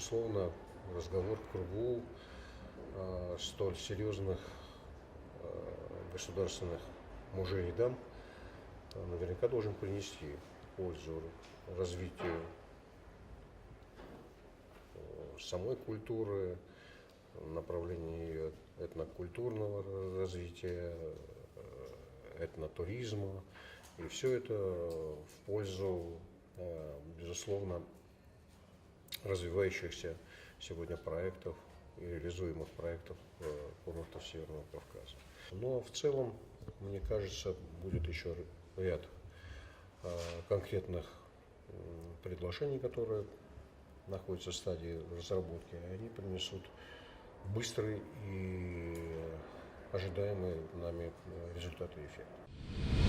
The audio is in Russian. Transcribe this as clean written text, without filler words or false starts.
безусловно, разговор в кругу столь серьезных государственных мужей и дам наверняка должен принести пользу развитию самой культуры, направлении ее этнокультурного развития, этнотуризма. И все это в пользу, безусловно, развивающихся сегодня проектов и реализуемых проектов курортов Северного Кавказа. Но в целом, мне кажется, будет еще ряд конкретных предложений, которые находятся в стадии разработки, и они принесут быстрый и ожидаемый нами результаты и эффект.